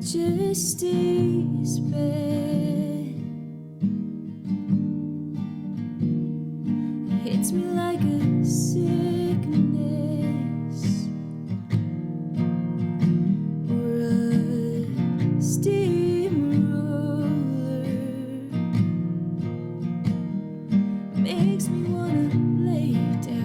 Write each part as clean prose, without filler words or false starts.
Majesty's bed hits me like a sickness or a steamroller, makes me wanna lay down.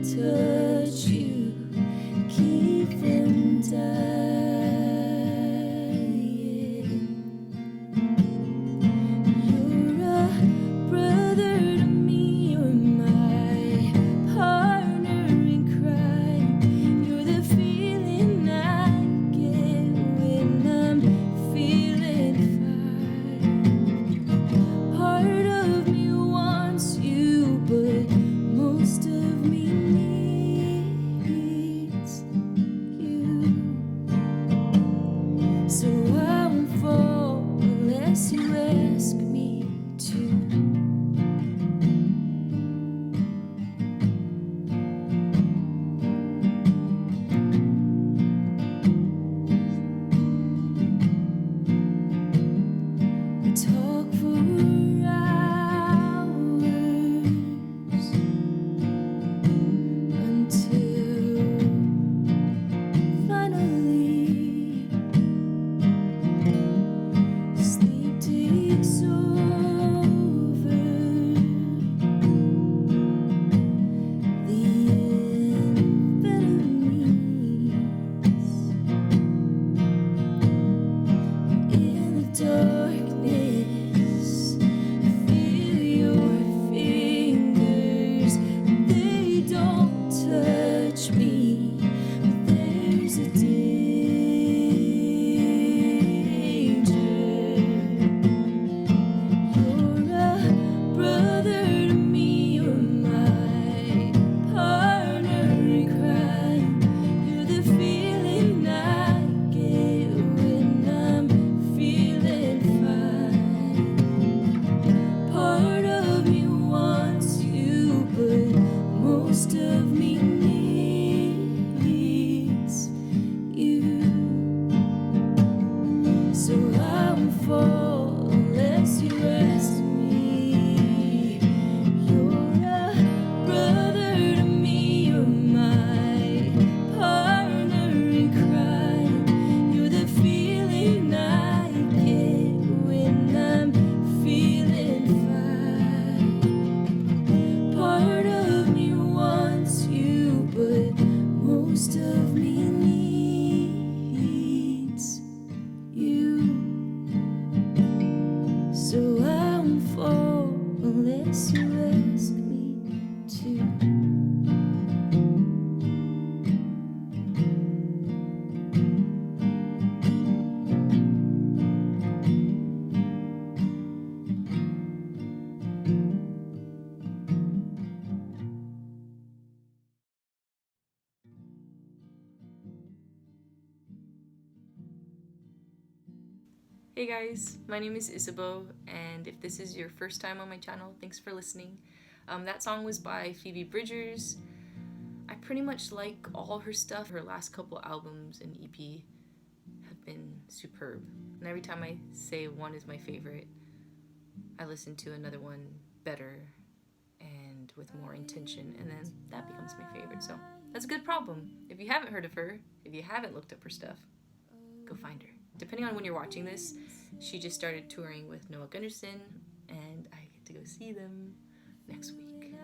Touch you, keep them dying. You're a brother to me, you're my partner in crime. You're the feeling I get when I'm feeling fine. Part of me wants you, but most of me needs you. So I won't fall unless you ask me to. We talk for hours until finally sleep takes over. The amphetamines in the darkness. I feel your fingers. They don't touch me, but there's a danger. You're a brother to me, you're my partner in crime. You're the feeling I get when I'm feeling fine. Part of me wants you, but most of me needs you. So I won't fall unless you ask me. You're a brother to me, you're my partner in crime. You're the feeling I get when I'm feeling fine. Part of me wants you, but most of me needs you. So I won't fall unless you ask me to. Hey guys, my name is Isabeau, and if this is your first time on my channel, thanks for listening. That song was by Phoebe Bridgers. I pretty much like all her stuff. Her last couple albums and EP have been superb. And every time I say one is my favorite, I listen to another one better and with more intention, and then that becomes my favorite. So that's a good problem. If you haven't heard of her, if you haven't looked up her stuff, go find her. Depending on when you're watching this, she just started touring with Noah Gunderson, and I get to go see them next week.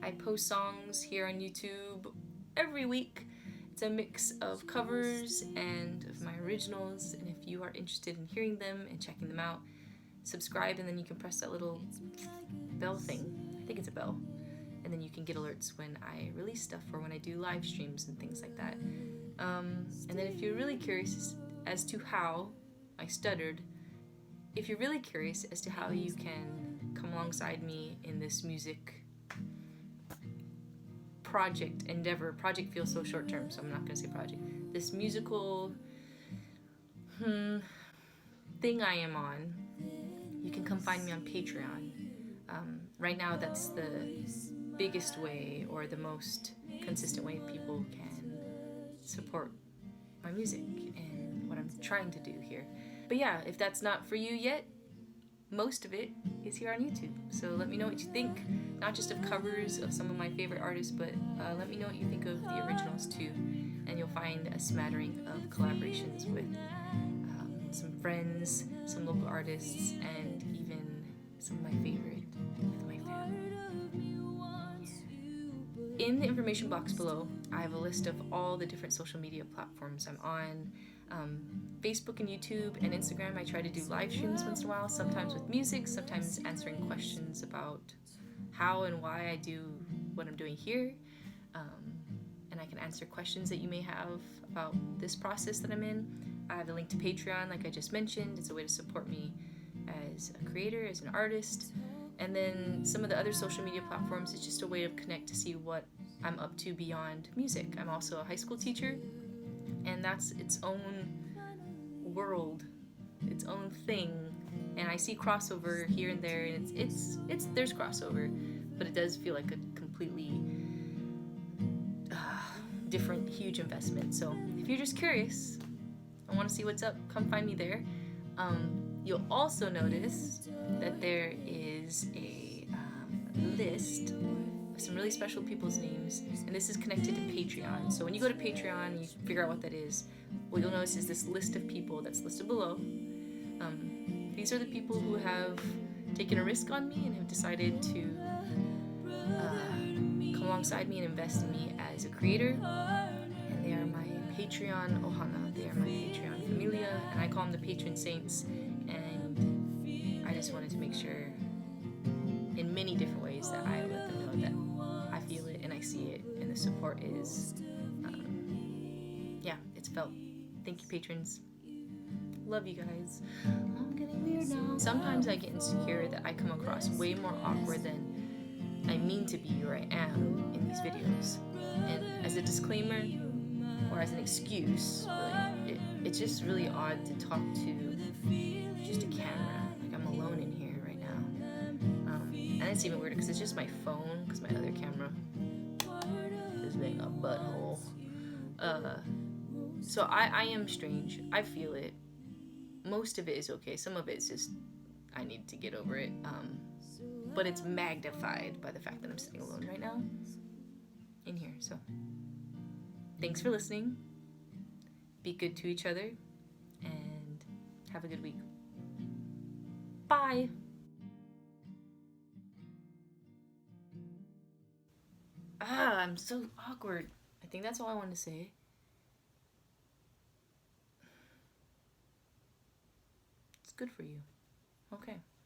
I post songs here on YouTube every week. It's a mix of covers and of my originals, and if you are interested in hearing them and checking them out, subscribe, and then you can press that little bell thing. I think it's a bell. And then you can get alerts when I release stuff or when I do live streams and things like that. And then if you're really curious as to how I stuttered, if you're really curious as to how you can come alongside me in this music project endeavor. Project feels so short term, so I'm not gonna say project. This musical thing I am on, you can come find me on Patreon. Right now, that's the biggest way or the most consistent way people can support my music and what I'm trying to do here. But yeah, if that's not for you yet, most of it is here on YouTube. So let me know what you think, not just of covers of some of my favorite artists, but let me know what you think of the originals too. And you'll find a smattering of collaborations with some friends, some local artists, and even some of my favorite with my family. In the information box below, I have a list of all the different social media platforms I'm on. Facebook and YouTube and Instagram, I try to do live streams once in a while, sometimes with music, sometimes answering questions about how and why I do what I'm doing here. And I can answer questions that you may have about this process that I'm in. I have a link to Patreon, like I just mentioned. It's a way to support me as a creator, as an artist. And then some of the other social media platforms is just a way to connect to see what I'm up to beyond music. I'm also a high school teacher, and that's its own world, its own thing. And I see crossover here and there, and it's there's crossover, but it does feel like a completely different, huge investment. So if you're just curious, I want to see what's up, come find me there. You'll also notice that there is a list of some really special people's names, and this is connected to Patreon. So when you go to Patreon and you figure out what that is, what you'll notice is this list of people that's listed below. These are the people who have taken a risk on me and have decided to come alongside me and invest in me as a creator. And they are my Patreon Ohana. They are my Patreon Familia, and I call them the Patron Saints. And I just wanted to make sure in many different ways that I let them know that I feel it and I see it, and the support is, it's felt. Thank you, patrons. Love you guys. I'm getting weird now. Sometimes I get insecure that I come across way more awkward than I mean to be or I am in these videos. And as a disclaimer, or as an excuse, really, it's just really odd to talk to just a camera. Like, I'm alone in here right now. And it's even weirder because it's just my phone, because my other camera is being a butthole. So I am strange. I feel it. Most of it is okay. Some of it is just, I need to get over it. But it's magnified by the fact that I'm sitting alone right now in here. So thanks for listening. Be good to each other and have a good week. Bye. I'm so awkward. I think that's all I wanted to say. It's good for you. Okay.